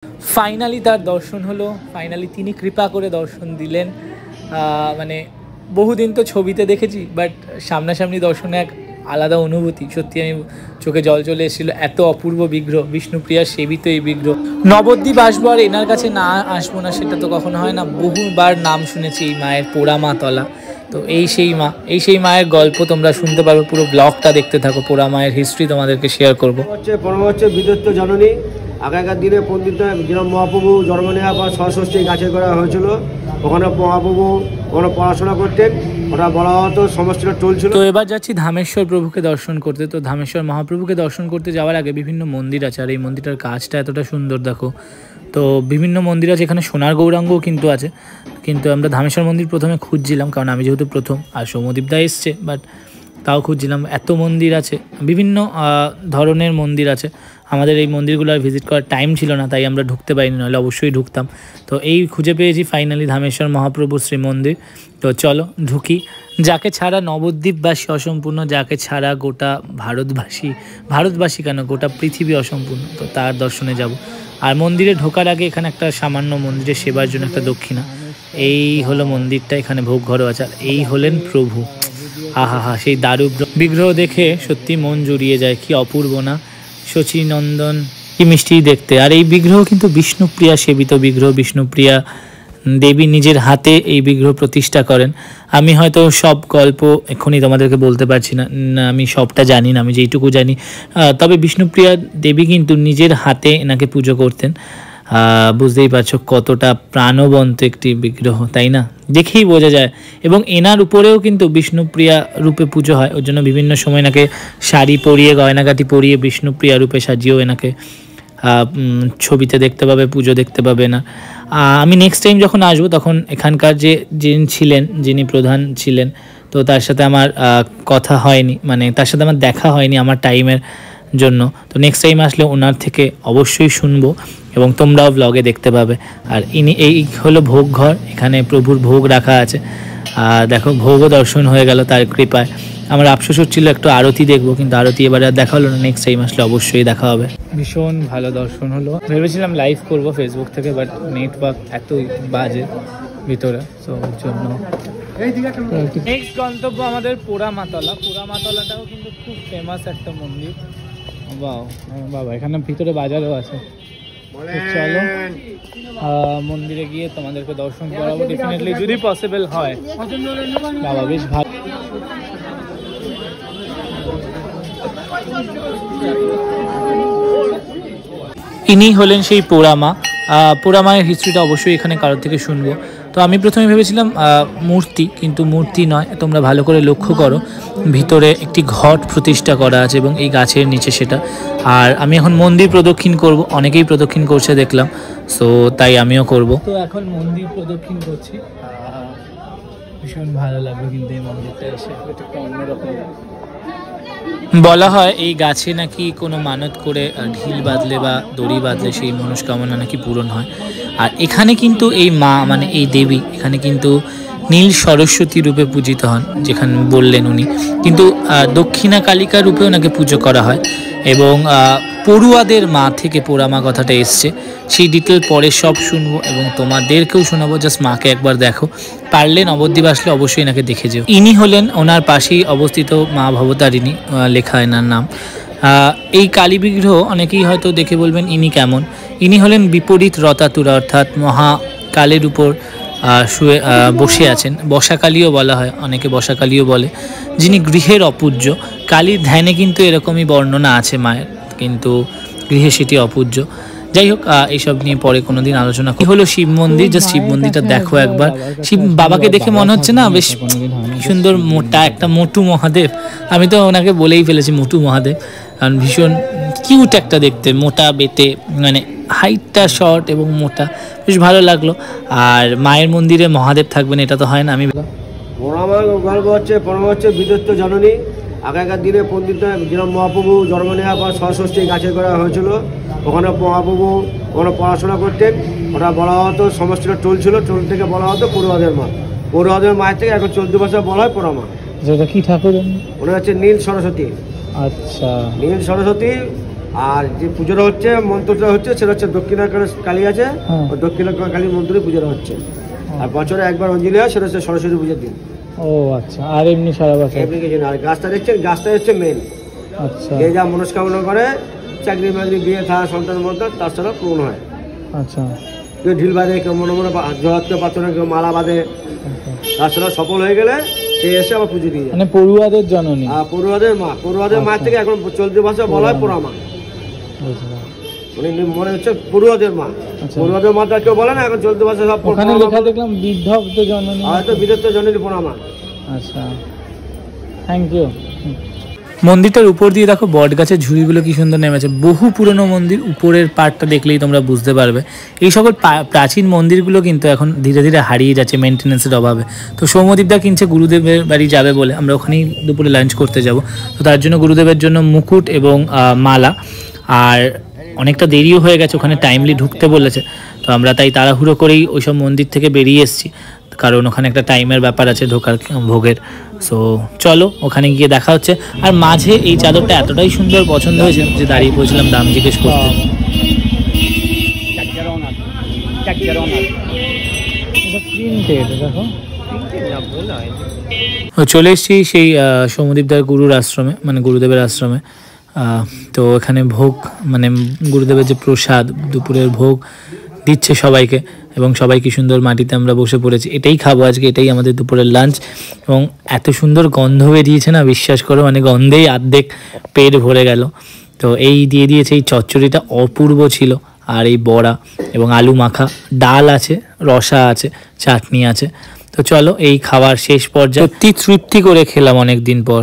Finally তার দর্শন হলো, ফাইনালি তিনি কৃপা করে দর্শন দিলেন। মানে বহুদিন তো ছবিতে দেখেছি, বাট সামনাসামনি দর্শনে এক আলাদা অনুভূতি। সত্যি আমি চোখে জল চলে এসেছিলো, এত অপূর্ব বিগ্রহ, বিষ্ণুপ্রিয়ার সেবিত এই বিগ্রহ। নবদ্বীপ আসবো আর এনার কাছে না আসবো না সেটা তো কখনো হয় না। বহুবার নাম শুনেছি এই মায়ের, পোড়ামাতলা। তো এই সেই মায়ের গল্প তোমরা শুনতে পারবে, পুরো ব্লগটা দেখতে থাকো। পোড়া মায়ের হিস্ট্রি তোমাদেরকে শেয়ার করবো। হচ্ছে বিদত্ত জননী। আগেকার দিনে পণ্ডিত যেরকম মহাপ্রভু জন্ম নেওয়ার পর ষষ্ঠী গাছের করা হয়েছিল, ওখানে মহাপ্রভু ওখানে পড়াশোনা করতেন, ওটা বলা হতো সমষ্টিটা চলছিল। তো এবার যাচ্ছি ধামেশ্বর প্রভুকে দর্শন করতে। তো ধামেশ্বর মহাপ্রভুকে দর্শন করতে যাওয়ার আগে বিভিন্ন মন্দির আছে, আর এই মন্দিরটার কাজটা এতটা সুন্দর দেখো। তো বিভিন্ন মন্দির আছে, এখানে সোনার গৌরাঙ্গও কিন্তু আছে। কিন্তু আমরা ধামেশ্বর মন্দির প্রথমে খুঁজছিলাম, কারণ আমি যেহেতু প্রথম, আর সৌম্যদীপদা এসছে, বাট তাও খুঁজছিলাম। এত মন্দির আছে, বিভিন্ন ধরনের মন্দির আছে। আমাদের এই মন্দিরগুলো আর ভিজিট করার টাইম ছিল না, তাই আমরা ঢুকতে পারিনি, নাহলে অবশ্যই ঢুকতাম। তো এই খুঁজে পেয়েছি ফাইনালি ধামেশ্বর মহাপ্রভুর শ্রীমন্দির। তো চলো ঢুকি। যাকে ছাড়া নবদ্বীপবাসী অসম্পূর্ণ, যাকে ছাড়া গোটা ভারতবাসী কেন, গোটা পৃথিবী অসম্পূর্ণ, তো তার দর্শনে যাব। আর মন্দিরে ঢোকার আগে এখানে একটা সামান্য মন্দিরের সেবার জন্য একটা দক্ষিণা। এই হলো মন্দিরটা, এখানে ভোগ ঘরও আছে। আর এই হলেন প্রভু। আহা, সেই দারু বিগ্রহ দেখে সত্যি মন জুড়িয়ে যায়। কি অপূর্ব না, শচীনন্দন, কি মিষ্টি দেখতে। আর এই বিগ্রহ কিন্তু বিষ্ণুপ্রিয়া সেবিত বিগ্রহ। বিষ্ণুপ্রিয়া দেবী নিজের হাতে এই বিগ্রহ প্রতিষ্ঠা করেন। আমি হয়তো সব গল্প এক্ষুনি তোমাদেরকে বলতে পারছি না, আমি সবটা জানি না, আমি যেইটুকু জানি। তবে বিষ্ণুপ্রিয়া দেবী কিন্তু নিজের হাতে এনাকে পুজো করতেন। বুঝতেই পারছো কতটা প্রাণবন্ত একটি বিগ্রহ, তাই না? দেখেই বোঝা যায়। এবং এনার উপরেও কিন্তু বিষ্ণুপ্রিয়া রূপে পুজো হয়। ওর জন্য বিভিন্ন সময় এনাকে শাড়ি পরিয়ে, গয়নাগাটি পরিয়ে বিষ্ণুপ্রিয়া রূপে সাজিয়েও এনাকে ছবিতে দেখতে পাবে, পুজো দেখতে পাবে না। আমি নেক্সট টাইম যখন আসবো তখন এখানকার যিনি প্রধান ছিলেন, তো তার সাথে আমার কথা হয়নি, মানে তার সাথে আমার দেখা হয়নি আমার টাইমের জন্য। তো নেক্সট টাইম আসলে ওনার থেকে অবশ্যই শুনবো এবং তোমরাও ব্লগে দেখতে পাবে। আর এই হলো ভোগ ঘর, এখানে প্রভুর ভোগ রাখা আছে। দেখো ভোগও দর্শন হয়ে গেল তার কৃপায়। আমার আফসোস হচ্ছিল একটু আরতি দেখবো, কিন্তু আরতি এবারে আর দেখা হলো না। নেক্সট টাইম আসলে অবশ্যই দেখা হবে। ভীষণ ভালো দর্শন হলো। ভেবেছিলাম লাইভ করব ফেসবুক থেকে, বাট নেটওয়ার্ক এতই বাজে ভিতরে, তো ওর জন্য। নেক্সট গন্তব্য আমাদের পোড়ামাতলা। পোড়ামাতলাটাও কিন্তু খুব ফেমাস একটা মন্দির। বাবা, এখানে ভিতরে বাজারও আছে। চলো মন্দিরে গিয়ে তোমাদেরকে দর্শন করাবো ডেফিনেটলি, যদি পসিবল হয়। বাবা বেশ ভালো। ইনি হলেন সেই পোড়ামা। পোড়ামায়ের হিস্ট্রিটা অবশ্যই এখানে কারোর থেকে শুনবো। তো আমি প্রথমে ভেবেছিলাম মূর্তি, কিন্তু মূর্তি নয়। তোমরা ভালো করে লক্ষ্য করো, ভিতরে একটি ঘট প্রতিষ্ঠা করা আছে এবং এই গাছের নিচে সেটা। আর আমি এখন মন্দির প্রদক্ষিণ করব, অনেকেই প্রদক্ষিণ করছে দেখলাম, সো তাই আমিও করব। তো এখন মন্দির প্রদক্ষিণ করছি। ভীষণ ভালো লাগলো কিন্তু এই মন্দিরটা এসে, এটা একটা অন্যরকম। বলা হয় এই গাছে নাকি কোনো মানত করে ঢিল বাঁধলে বা দড়ি বাঁধলে সেই মনস্কামনা নাকি পূরণ হয়। আর এখানে কিন্তু এই মা, মানে এই দেবী, এখানে কিন্তু নীল সরস্বতী রূপে পূজিত হন, যেখানে বললেন উনি। কিন্তু দক্ষিণা কালিকা রূপেও নাকি পুজো করা হয়। এবং পড়ুয়াদের মা থেকে পোড়ামা কথাটা এসছে, সেই ডিটেল পরে সব শুনবো এবং তোমাদেরকেও শোনাবো। জাস্ট মাকে একবার দেখো, পারলে নবদ্বীপ আসলে অবশ্যই এনাকে দেখে যেও। ইনি হলেন, ওনার পাশেই অবস্থিত মা ভবতারিণী, লেখা এনার নাম। এই কালী বিগ্রহ অনেকেই হয়তো দেখে বলবেন ইনি কেমন। ইনি হলেন বিপরীত রতাতুরা, অর্থাৎ মহাকালের উপর শুয়ে বসে আছেন। বসাকালীও বলা হয়, অনেকে বসাকালীও বলে, যিনি গৃহের অপূজ্য। কালীর ধ্যানে কিন্তু এরকমই বর্ণনা আছে মায়ের, কিন্তু গৃহে সেটি অপূজ্য। যাই হোক, এইসব নিয়ে পরে কোনোদিন আলোচনা। কি হলো শিব মন্দির, জাস্ট শিব মন্দিরটা দেখো একবার। শিব বাবাকে দেখে মনে হচ্ছে না বেশ সুন্দর মোটা একটা মোটু মহাদেব। আমি তো ওনাকে বলেই ফেলেছি মোটু মহাদেব, কারণ ভীষণ কিউট একটা দেখতে, মোটা বেটে, মানে হাইটটা শর্ট এবং মোটা, বেশ ভালো লাগলো। আর মায়ের মন্দিরে মহাদেব থাকবেন এটা তো হয় না। আমি গল্প হচ্ছে বিদত্ত জননী। আগেকার দিনে পণ্ডিত যেরকম মহাপ্রভু জন্ম নেওয়ার পর ষষ্ঠী গাছের করা হয়েছিল, ওখানে মহাপ্রভু ওখানে পড়াশোনা করতেন, ওটা বলা হতো সমষ্টিটা চলছিল, চল থেকে বলা হতো পড়ুয়াদের মা। পড়ুয়াদের মায়ের থেকে এখন 14 বছর বলা হয় পোড়ামা। যেটা কি ঠাকুর? ওটা হচ্ছে নীল সরস্বতী। আচ্ছা, নীল সরস্বতী আর যে পুজোটা হচ্ছে মন্ত্রটা হচ্ছে সেটা হচ্ছে দক্ষিণাকালী কালী আছে, ওই দক্ষিণাকালী কালী মন্দিরে পুজোটা হচ্ছে। আর বছরে একবার অঞ্জলি হয়, সেটা হচ্ছে সরস্বতী পুজোর দিন। ও আচ্ছা, আর এমনি সারা বছর এমনি কিছু না। আর গাছটা দেখছেন, গাছটা হচ্ছে মেন। আচ্ছা, যে যা মনস্কামনা করে, চাকরি বাকরি, বিয়ে থা, সন্তান মন্তান, তার সাথে পূরণ হয়। আচ্ছা, কেউ ঢিল বাঁধে, কেউ মনে মনে জড়াতে পাথরে, কেউ মালা বাঁধে, তার সাথে সফল হয়ে গেলে সে এসে আবার পুজো দিয়ে যায়। মানে পড়ুয়াদের জননী। পড়ুয়াদের মা, পড়ুয়াদের মা থেকে এখন চলতি ভাষা বলা হয় পোড়া মা। মনে হচ্ছে পড়ুয়াদের মা, পড়ুয়াদের মাতা কেউ বলে না, এখন চলতি ভাষা সব ওখানে লেখা দেখলাম বিধব জননী, হয়তো বিধব জননী পোড়া মা। আচ্ছা, থ্যাংক ইউ। মন্দিরটার উপর দিয়ে দেখো বট গাছের ঝুড়িগুলো কি সুন্দর নেমেছে। বহু পুরনো মন্দির, উপরের পার্টটা দেখলেই তোমরা বুঝতে পারবে। এই সকল প্রাচীন মন্দিরগুলো কিন্তু এখন ধীরে ধীরে হারিয়ে যাচ্ছে মেনটেন্যান্সের অভাবে। তো সৌম্যদীপদা কিনছে গুরুদেবের বাড়ি যাবে বলে, আমরা ওখানেই দুপুরে লাঞ্চ করতে যাব। তো তার জন্য গুরুদেবের জন্য মুকুট এবং মালা, আর অনেকটা দেরিও হয়ে গেছে, ওখানে টাইমলি ঢুকতে বলেছে। তো আমরা তাই তাড়াহুড়ো করেই ওইসব মন্দির থেকে বেরিয়ে এসেছি, কারণ ওখানে একটা টাইমের ব্যাপার আছে ঢোকার ভোগের। সো চলো ওখানে গিয়ে দেখা হচ্ছে। আর মাঝে এই চাদরটা এতটাই সুন্দর পছন্দ হয়েছে যে দাঁড়িয়ে পড়ছিলাম দাম জিজ্ঞেস করতে। চলে এসেছি সেই সৌম্যদীপদার গুরুর আশ্রমে, মানে গুরুদেবের আশ্রমে। তো এখানে ভোগ, মানে গুরুদেবের যে প্রসাদ, দুপুরের ভোগ দিচ্ছে সবাইকে, এবং সবাই কি সুন্দর মাটিতে আমরা বসে পড়েছি। এটাই খাবো আজকে, এটাই আমাদের দুপুরের লাঞ্চ। এবং এত সুন্দর গন্ধ বেরিয়েছে না, বিশ্বাস করো, মানে গন্ধেই অর্ধেক পেট ভরে গেল। তো এই দিয়ে দিয়েছে, এই চচ্চড়িটা অপূর্ব ছিল, আর এই বড়া এবং আলু মাখা, ডাল আছে, রসা আছে, চাটনি আছে। তো চলো এই খাবার শেষ পর্যায়ে, সত্যি তৃপ্তি করে খেলাম অনেক দিন পর।